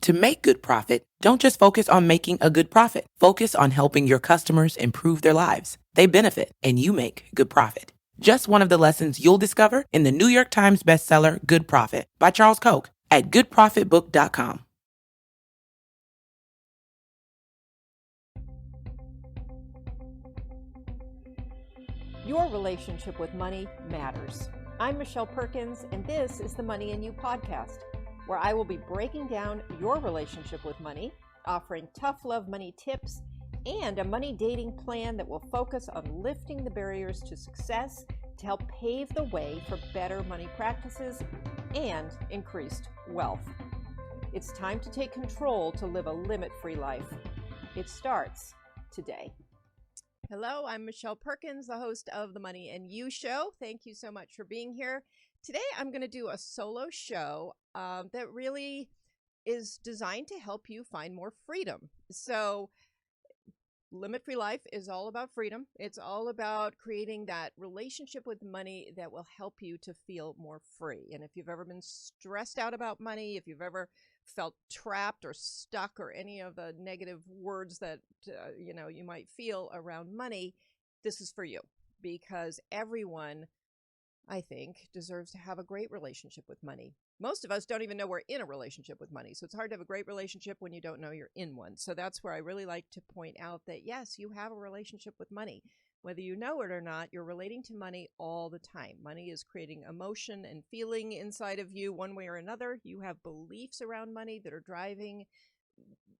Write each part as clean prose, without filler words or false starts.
To make good profit, don't just focus on making a good profit. Focus on helping your customers improve their lives. They benefit, and you make good profit. Just one of the lessons you'll discover in the New York Times bestseller, Good Profit, by Charles Koch at goodprofitbook.com. Your relationship with money matters. I'm Michelle Perkins, and this is the Money and You podcast, where I will be breaking down your relationship with money, offering tough love money tips, and a money dating plan that will focus on lifting the barriers to success to help pave the way for better money practices and increased wealth. It's time to take control to live a limit-free life. It starts today. Hello, I'm Michelle Perkins, the host of the Money and You show. Thank you so much for being here. Today, I'm going to do a solo show that really is designed to help you find more freedom. So, limit-free life is all about freedom. It's all about creating that relationship with money that will help you to feel more free. And if you've ever been stressed out about money, if you've ever felt trapped or stuck or any of the negative words that you might feel around money, this is for you, because everyone, I think, deserves to have a great relationship with money. Most of us don't even know we're in a relationship with money, so it's hard to have a great relationship when you don't know you're in one. So that's where I really like to point out that yes, you have a relationship with money. Whether you know it or not, you're relating to money all the time. Money is creating emotion and feeling inside of you one way or another. You have beliefs around money that are driving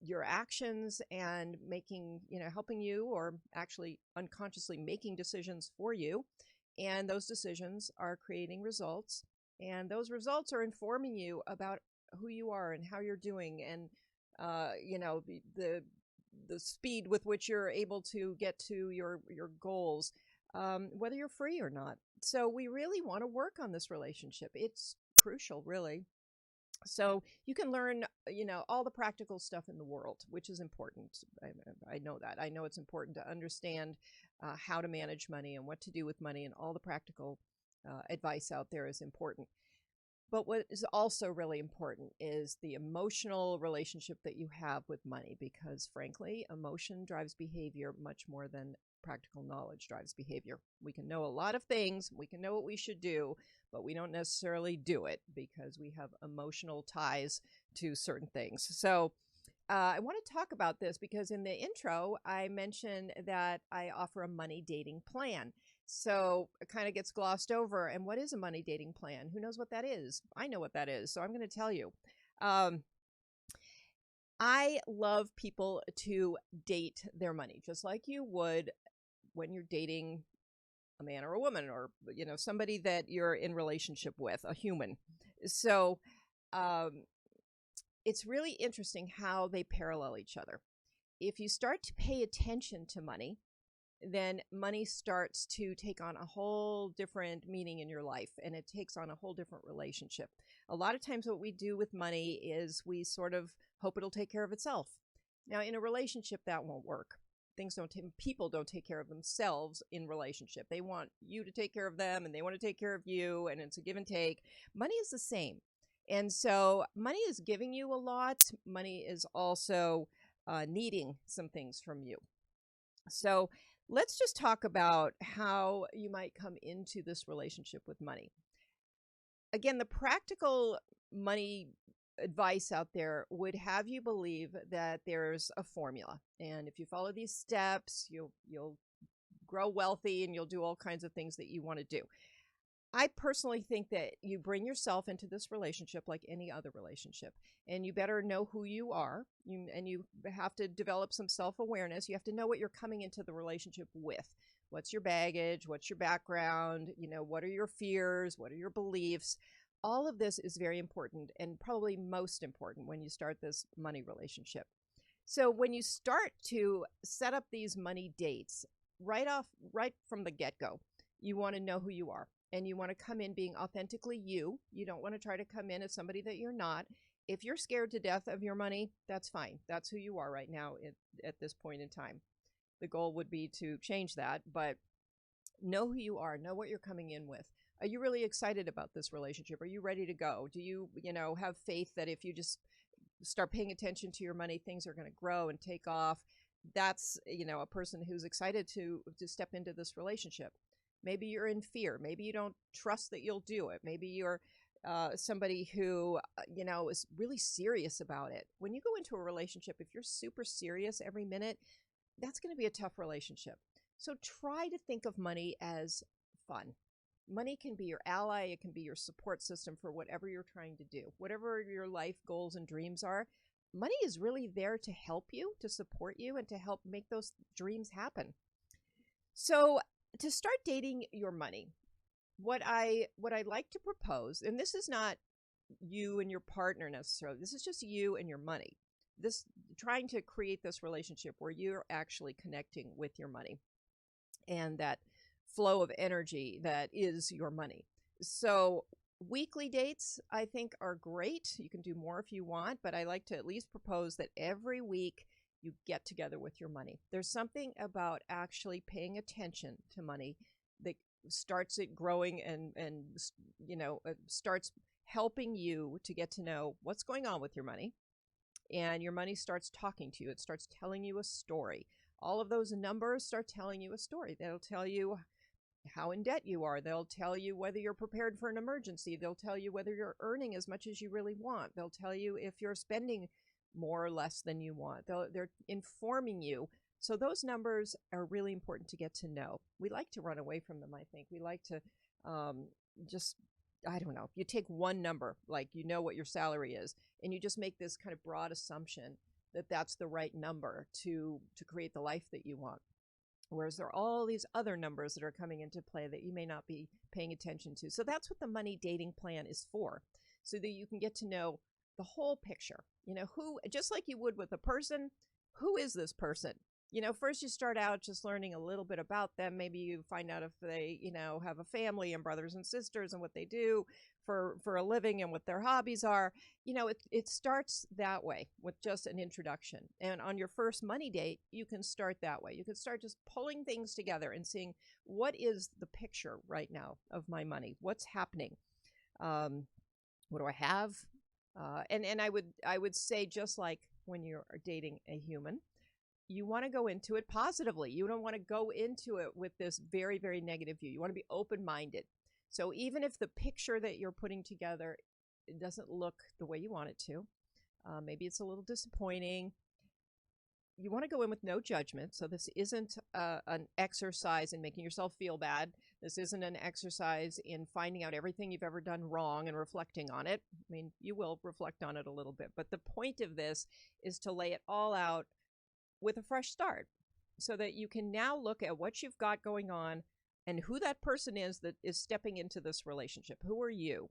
your actions and making, helping you, or actually unconsciously making decisions for you. And those decisions are creating results. And those results are informing you about who you are and how you're doing, and the speed with which you're able to get to your goals, whether you're free or not. So we really want to work on this relationship. It's crucial, really. So you can learn, all the practical stuff in the world, which is important. I know that. I know it's important to understand how to manage money and what to do with money, and all the practical advice out there is important. But what is also really important is the emotional relationship that you have with money, because frankly, emotion drives behavior much more than practical knowledge drives behavior. We can know a lot of things, we can know what we should do, but we don't necessarily do it because we have emotional ties to certain things. So I want to talk about this because in the intro, I mentioned that I offer a money dating plan. So it kind of gets glossed over. And what is a money dating plan? Who knows what that is? I know what that is, so I'm going to tell you. I love people to date their money, just like you would when you're dating a man or a woman, or somebody that you're in relationship with, a human. So it's really interesting how they parallel each other. If you start to pay attention to money, then money starts to take on a whole different meaning in your life, and it takes on a whole different relationship. A lot of times what we do with money is we sort of hope it'll take care of itself. Now, in a relationship, that won't work. People don't take care of themselves in relationship. They want you to take care of them, and they want to take care of you, and it's a give and take. Money is the same. And so money is giving you a lot. Money is also needing some things from you. So let's just talk about how you might come into this relationship with money. Again, the practical money advice out there would have you believe that there's a formula. And if you follow these steps, you'll grow wealthy and you'll do all kinds of things that you want to do. I personally think that you bring yourself into this relationship like any other relationship, and you better know who you are, and you have to develop some self-awareness. You have to know what you're coming into the relationship with. What's your baggage? What's your background? What are your fears? What are your beliefs? All of this is very important, and probably most important when you start this money relationship. So when you start to set up these money dates, right from the get-go, you want to know who you are. And you want to come in being authentically you. You don't want to try to come in as somebody that you're not. If you're scared to death of your money, that's fine. That's who you are right now at this point in time. The goal would be to change that, but know who you are. Know what you're coming in with. Are you really excited about this relationship? Are you ready to go? Do you, have faith that if you just start paying attention to your money, things are going to grow and take off. That's, a person who's excited to step into this relationship. Maybe you're in fear. Maybe you don't trust that you'll do it. Maybe you're somebody who, is really serious about it. When you go into a relationship, if you're super serious every minute, that's going to be a tough relationship. So try to think of money as fun. Money can be your ally. It can be your support system for whatever you're trying to do. Whatever your life goals and dreams are, money is really there to help you, to support you, and to help make those dreams happen. So to start dating your money, what I like to propose, and this is not you and your partner necessarily, this is just you and your money. This trying to create this relationship where you're actually connecting with your money and that flow of energy that is your money. So weekly dates, I think, are great. You can do more if you want, but I like to at least propose that every week you get together with your money. There's something about actually paying attention to money that starts it growing and starts helping you to get to know what's going on with your money. And your money starts talking to you. It starts telling you a story. All of those numbers start telling you a story. They'll tell you how in debt you are. They'll tell you whether you're prepared for an emergency. They'll tell you whether you're earning as much as you really want. They'll tell you if you're spending more or less than you want. They're informing you. So those numbers are really important to get to know. We like to run away from them, I think. We like to I don't know. You take one number, like what your salary is, and you just make this kind of broad assumption that that's the right number to create the life that you want. Whereas there are all these other numbers that are coming into play that you may not be paying attention to. So that's what the money dating plan is for, so that you can get to know the whole picture. Who, just like you would with a person, who is this person? First you start out just learning a little bit about them. Maybe you find out if they, have a family and brothers and sisters and what they do for a living and what their hobbies are. It starts that way with just an introduction. And on your first money date, you can start that way. You can start just pulling things together and seeing what is the picture right now of my money? What's happening? What do I have? And I would say, just like when you're dating a human, you want to go into it positively. You don't want to go into it with this very, very negative view. You want to be open-minded. So even if the picture that you're putting together, it doesn't look the way you want it to, maybe it's a little disappointing, you want to go in with no judgment. So this isn't an exercise in making yourself feel bad. This isn't an exercise in finding out everything you've ever done wrong and reflecting on it. I mean, you will reflect on it a little bit, but the point of this is to lay it all out with a fresh start, so that you can now look at what you've got going on and who that person is that is stepping into this relationship. Who are you?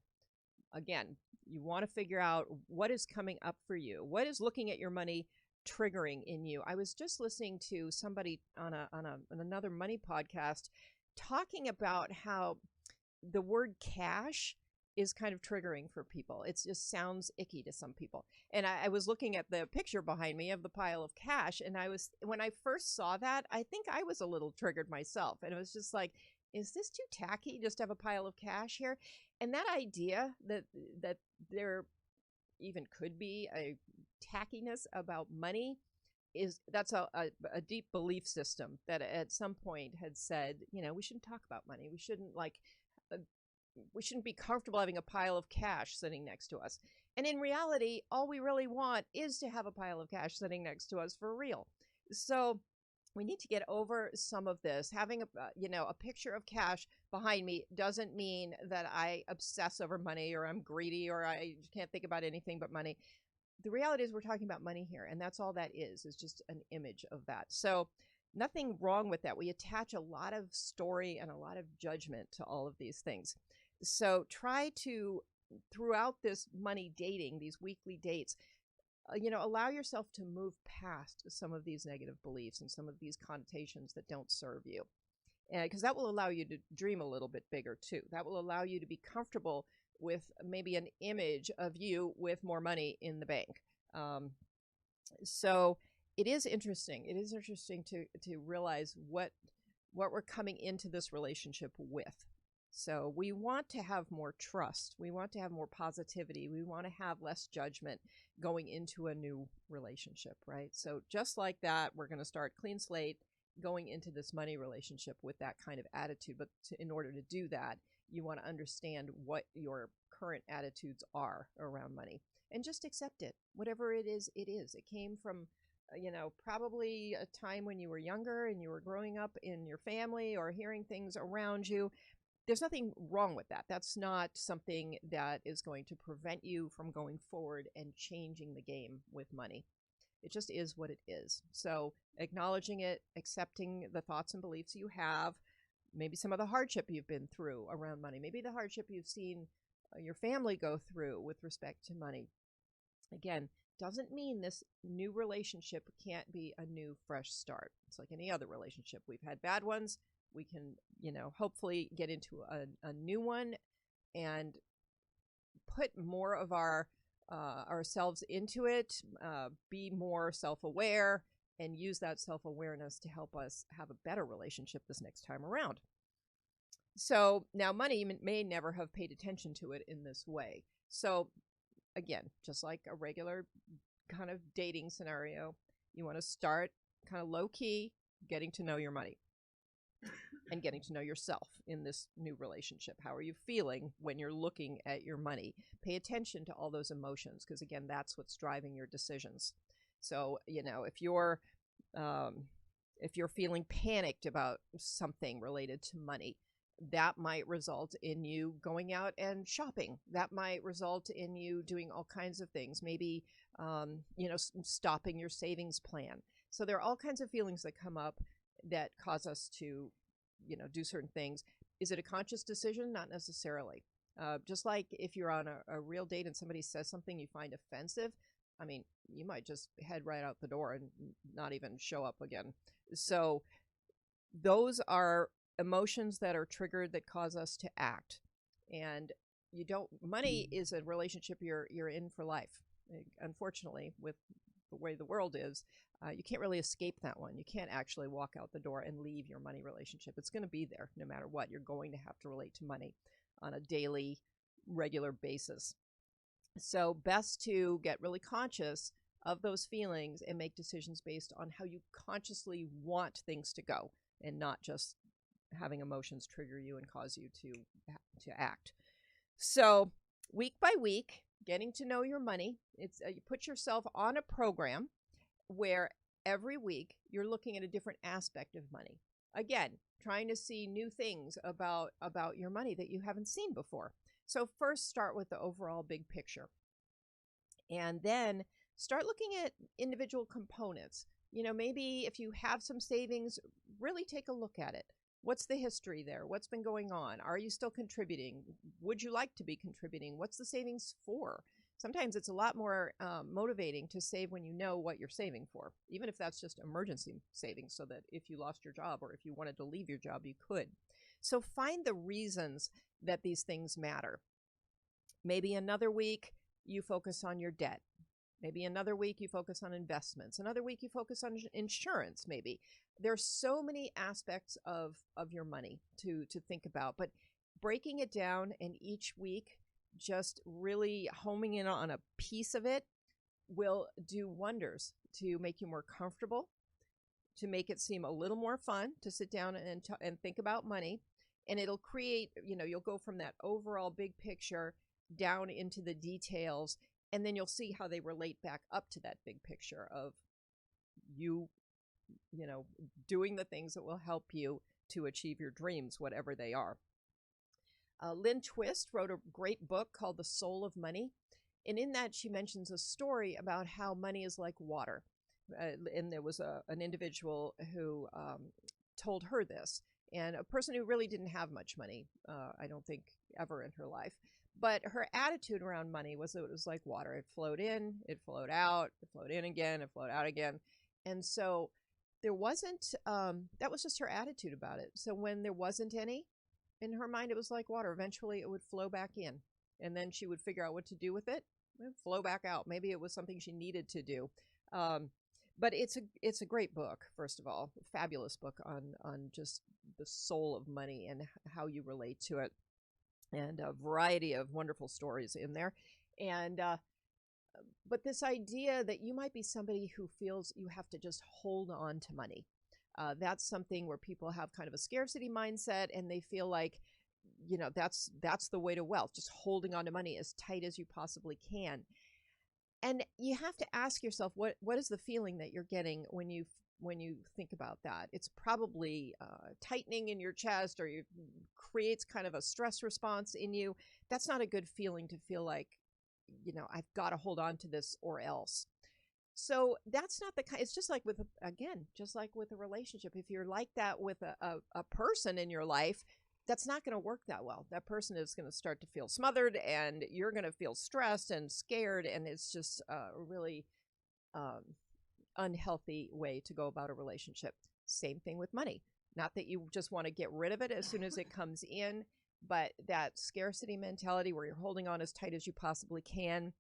Again, you want to figure out what is coming up for you. What is looking at your money triggering in you? I was just listening to somebody on another money podcast talking about how the word cash is kind of triggering for people. It just sounds icky to some people. And I was looking at the picture behind me of the pile of cash, and when I first saw that, I think I was a little triggered myself. And it was just like, is this too tacky just to have a pile of cash here? And that idea that there even could be a tackiness about money, that's a deep belief system that at some point had said, we shouldn't talk about money. We shouldn't be comfortable having a pile of cash sitting next to us. And in reality, all we really want is to have a pile of cash sitting next to us for real. So we need to get over some of this. Having a picture of cash behind me doesn't mean that I obsess over money, or I'm greedy, or I can't think about anything but money. The reality is we're talking about money here, and that's all that is just an image of that. So nothing wrong with that. We attach a lot of story and a lot of judgment to all of these things. So try to, throughout this money dating, these weekly dates, allow yourself to move past some of these negative beliefs and some of these connotations that don't serve you. Because that will allow you to dream a little bit bigger too. That will allow you to be comfortable with maybe an image of you with more money in the bank. So it is interesting. It is interesting to realize what we're coming into this relationship with. So we want to have more trust. We want to have more positivity. We want to have less judgment going into a new relationship, right? So just like that, we're going to start clean slate going into this money relationship with that kind of attitude. But in order to do that, you want to understand what your current attitudes are around money and just accept it. Whatever it is, it is. It came from, probably a time when you were younger and you were growing up in your family or hearing things around you. There's nothing wrong with that. That's not something that is going to prevent you from going forward and changing the game with money. It just is what it is. So acknowledging it, accepting the thoughts and beliefs you have, maybe some of the hardship you've been through around money, maybe the hardship you've seen your family go through with respect to money. Again, doesn't mean this new relationship can't be a new, fresh start. It's like any other relationship. We've had bad ones. We can, hopefully get into a new one and put more of ourselves into it, be more self-aware, and use that self-awareness to help us have a better relationship this next time around. So now money may never have paid attention to it in this way. So again, just like a regular kind of dating scenario, you want to start kind of low-key, getting to know your money and getting to know yourself in this new relationship. How are you feeling when you're looking at your money? Pay attention to all those emotions, because again, that's what's driving your decisions. So, if you're feeling panicked about something related to money, that might result in you going out and shopping. That might result in you doing all kinds of things. Maybe, stopping your savings plan. So there are all kinds of feelings that come up that cause us to, do certain things. Is it a conscious decision? Not necessarily. Just like if you're on a real date and somebody says something you find offensive, I mean, you might just head right out the door and not even show up again. So those are emotions that are triggered that cause us to act. And money is a relationship you're in for life. Unfortunately, with the way the world is, you can't really escape that one. You can't actually walk out the door and leave your money relationship. It's going to be there no matter what. You're going to have to relate to money on a daily, regular basis. So best to get really conscious of those feelings and make decisions based on how you consciously want things to go, and not just having emotions trigger you and cause you to act. So week by week, getting to know your money. It's you put yourself on a program where every week you're looking at a different aspect of money. Again, trying to see new things about your money that you haven't seen before. So first start with the overall big picture. And then start looking at individual components. Maybe if you have some savings, really take a look at it. What's the history there? What's been going on? Are you still contributing? Would you like to be contributing? What's the savings for? Sometimes it's a lot more motivating to save when you know what you're saving for, even if that's just emergency savings, so that if you lost your job or if you wanted to leave your job, you could. So find the reasons that these things matter. Maybe another week you focus on your debt. Maybe another week you focus on investments. Another week you focus on insurance, maybe. There's so many aspects of your money to think about, but breaking it down and each week just really homing in on a piece of it will do wonders to make you more comfortable, to make it seem a little more fun to sit down and think about money. And it'll create, you'll go from that overall big picture down into the details, and then you'll see how they relate back up to that big picture of you doing the things that will help you to achieve your dreams, whatever they are. Lynn Twist wrote a great book called The Soul of Money. And in that, she mentions a story about how money is like water. And there was an individual who told her this. And a person who really didn't have much money, I don't think ever in her life. But her attitude around money was that it was like water. It flowed in, it flowed out, it flowed in again, it flowed out again. And so there wasn't, that was just her attitude about it. So when there wasn't any, in her mind, it was like water. Eventually, it would flow back in. And then she would figure out what to do with it. It would flow back out. Maybe it was something she needed to do. But it's a great book, first of all. A fabulous book on just the soul of money and how you relate to it. and a variety of wonderful stories in there. And but this idea that you might be somebody who feels you have to just hold on to money. That's something where people have kind of a scarcity mindset, and they feel like, that's the way to wealth, just holding on to money as tight as you possibly can. And you have to ask yourself, what is the feeling that you're getting when you think about that? It's probably tightening in your chest, or it creates kind of a stress response in you. That's not a good feeling, to feel like, I've got to hold on to this or else. So that's not the kind. It's just like just like with a relationship. If you're like that with a person in your life, that's not going to work that well. That person is going to start to feel smothered, and you're going to feel stressed and scared, and it's just a really unhealthy way to go about a relationship. Same thing with money. Not that you just want to get rid of it as soon as it comes in, but that scarcity mentality where you're holding on as tight as you possibly can.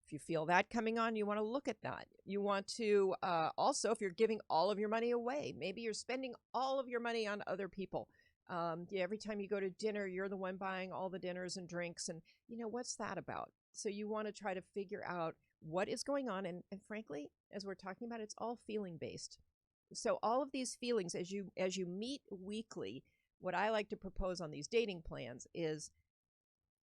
If you feel that coming on, you want to look at that. You want to also, if you're giving all of your money away, maybe you're spending all of your money on other people. Every time you go to dinner, you're the one buying all the dinners and drinks. And, what's that about? So you want to try to figure out what is going on. And frankly, as we're talking about, it's all feeling based. So all of these feelings, as you meet weekly, what I like to propose on these dating plans is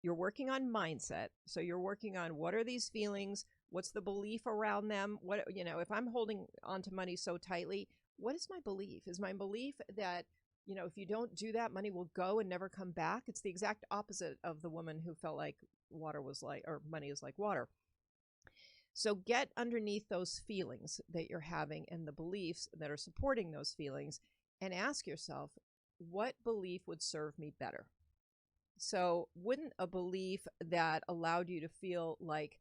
you're working on mindset. So you're working on, what are these feelings? What's the belief around them? What, if I'm holding onto money so tightly, what is my belief? Is my belief that, if you don't do that, money will go and never come back? It's the exact opposite of the woman who felt like money is like water. So get underneath those feelings that you're having and the beliefs that are supporting those feelings, and ask yourself, what belief would serve me better? So wouldn't a belief that allowed you to feel like,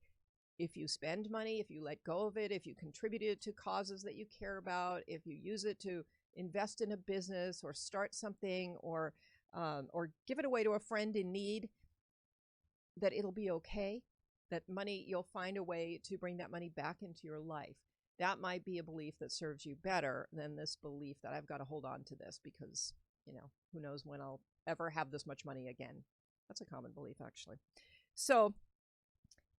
if you spend money, if you let go of it, if you contribute it to causes that you care about, if you use it to invest in a business or start something, or give it away to a friend in need, that it'll be okay, that money, you'll find a way to bring that money back into your life? That might be a belief that serves you better than this belief that I've got to hold on to this because, who knows when I'll ever have this much money again. That's a common belief, actually. So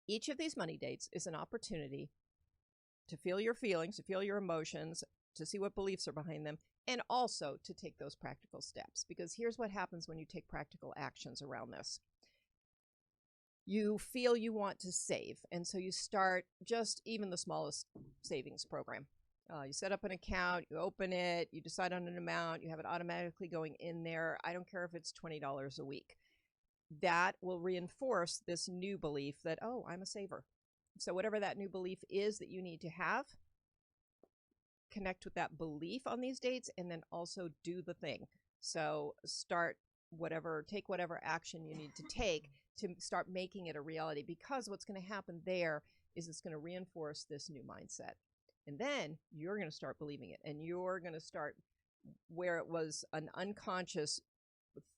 each of these money dates is an opportunity to feel your feelings, to feel your emotions, to see what beliefs are behind them, and also to take those practical steps. Because here's what happens when you take practical actions around this. You feel you want to save, and so you start just even the smallest savings program. You set up an account, you open it, you decide on an amount, you have it automatically going in there. I don't care if it's $20 a week. That will reinforce this new belief that, oh, I'm a saver. So whatever that new belief is that you need to have, connect with that belief on these dates, and then also do the thing. So take whatever action you need to take to start making it a reality, because what's going to happen there is it's going to reinforce this new mindset. And then you're going to start believing it, and you're going to start where it was an unconscious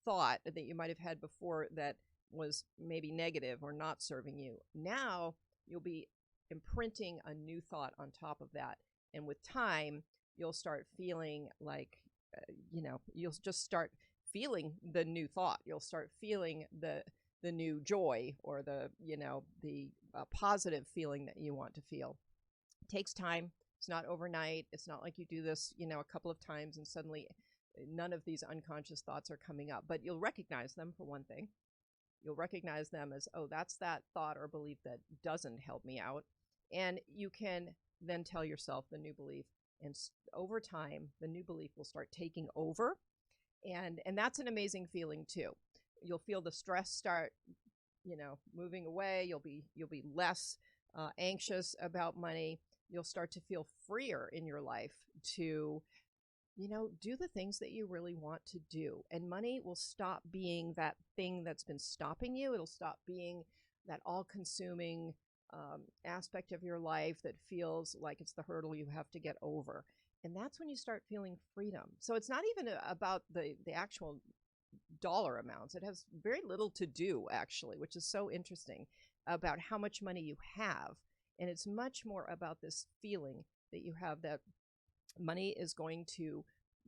thought that you might have had before that was maybe negative or not serving you. Now you'll be imprinting a new thought on top of that. And with time, you'll start feeling like, you'll just start feeling the new thought. You'll start feeling the new joy, or the positive feeling that you want to feel. It takes time. It's not overnight. It's not like you do this, a couple of times and suddenly none of these unconscious thoughts are coming up. But you'll recognize them, for one thing. You'll recognize them as, oh, that's that thought or belief that doesn't help me out. And you can then tell yourself the new belief. And over time, the new belief will start taking over. And that's an amazing feeling too. You'll feel the stress start, moving away. You'll be less anxious about money. You'll start to feel freer in your life to, do the things that you really want to do. And money will stop being that thing that's been stopping you. It'll stop being that all-consuming aspect of your life that feels like it's the hurdle you have to get over. And that's when you start feeling freedom. So it's not even about the actual dollar amounts. It has very little to do, actually, which is so interesting, about how much money you have. And it's much more about this feeling that you have that money is going to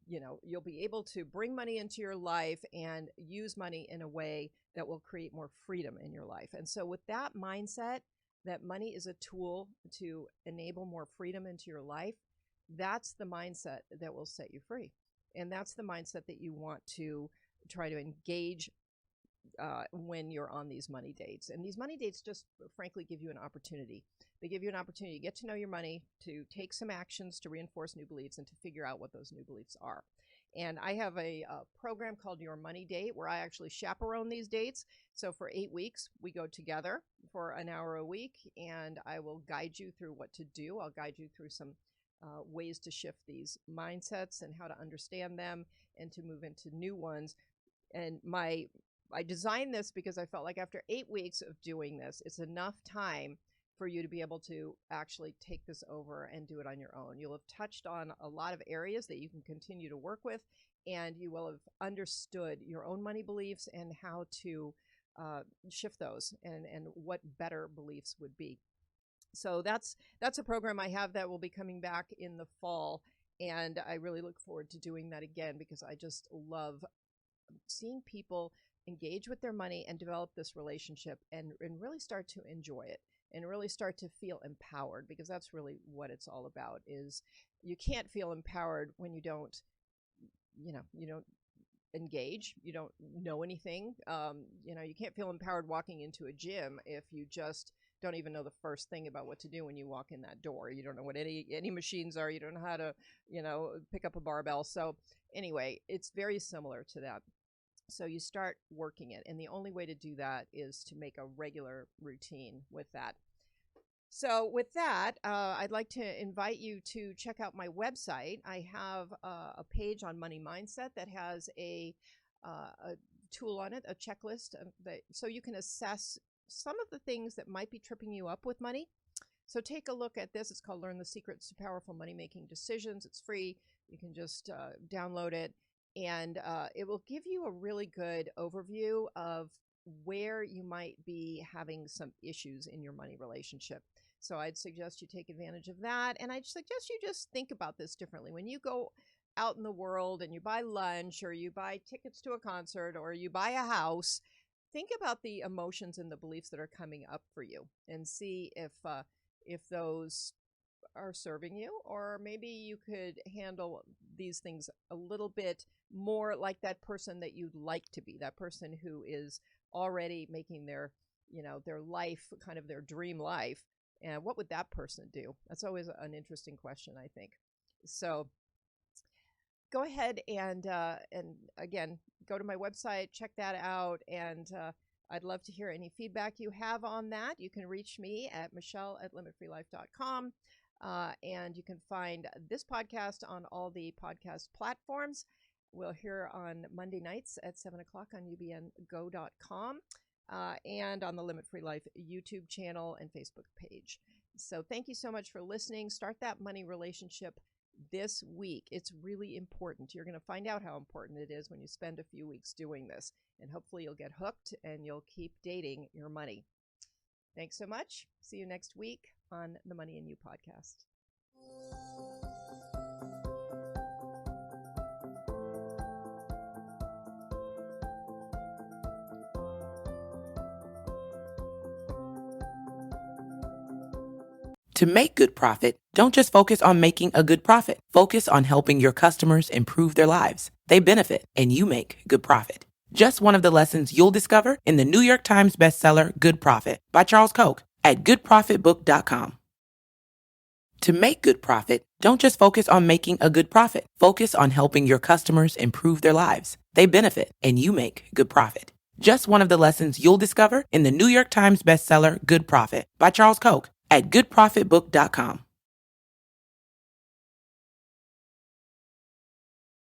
you'll be able to bring money into your life and use money in a way that will create more freedom in your life. And so with that mindset, that money is a tool to enable more freedom into your life, that's the mindset that will set you free. And that's the mindset that you want to try to engage when you're on these money dates. And these money dates just frankly give you an opportunity. They give you an opportunity to get to know your money, to take some actions to reinforce new beliefs, and to figure out what those new beliefs are. And I have a program called Your Money Date where I actually chaperone these dates. So for 8 weeks, we go together for an hour a week, and I will guide you through what to do. I'll guide you through some ways to shift these mindsets and how to understand them and to move into new ones. And I designed this because I felt like after 8 weeks of doing this, it's enough time for you to be able to actually take this over and do it on your own. You'll have touched on a lot of areas that you can continue to work with, and you will have understood your own money beliefs and how to shift those and what better beliefs would be. So that's a program I have that will be coming back in the fall, and I really look forward to doing that again because I just love seeing people engage with their money and develop this relationship and really start to enjoy it and really start to feel empowered, because that's really what it's all about. Is you can't feel empowered when you don't engage, you don't know anything. You can't feel empowered walking into a gym if you just don't even know the first thing about what to do when you walk in that door. You don't know what any machines are. You don't know how to, pick up a barbell. So anyway, it's very similar to that. So you start working it, and the only way to do that is to make a regular routine with that. So with that, I'd like to invite you to check out my website. I have a page on money mindset that has a tool on it, a checklist, so you can assess some of the things that might be tripping you up with money. So take a look at this. It's called Learn the Secrets to Powerful Money Making Decisions. It's free. You can just download it. And it will give you a really good overview of where you might be having some issues in your money relationship. So I'd suggest you take advantage of that. And I'd suggest you just think about this differently. When you go out in the world and you buy lunch, or you buy tickets to a concert, or you buy a house, think about the emotions and the beliefs that are coming up for you, and see if those are serving you, or maybe you could handle these things a little bit more like that person that you'd like to be, that person who is already making their life kind of their dream life. And what would that person do? That's always an interesting question, I think. So go ahead and again, go to my website, check that out, and I'd love to hear any feedback you have on that. You can reach me at michelle@limitfreelife.com. And you can find this podcast on all the podcast platforms. We'll hear on Monday nights at 7 o'clock on ubngo.com and on the Limit Free Life YouTube channel and Facebook page. So thank you so much for listening. Start that money relationship this week. It's really important. You're going to find out how important it is when you spend a few weeks doing this. And hopefully you'll get hooked and you'll keep dating your money. Thanks so much. See you next week on the Money and You podcast. To make good profit, don't just focus on making a good profit. Focus on helping your customers improve their lives. They benefit, and you make good profit. Just one of the lessons you'll discover in the New York Times bestseller, Good Profit by Charles Koch at goodprofitbook.com. To make good profit, don't just focus on making a good profit. Focus on helping your customers improve their lives. They benefit, and you make good profit. Just one of the lessons you'll discover in the New York Times bestseller, Good Profit by Charles Koch at goodprofitbook.com.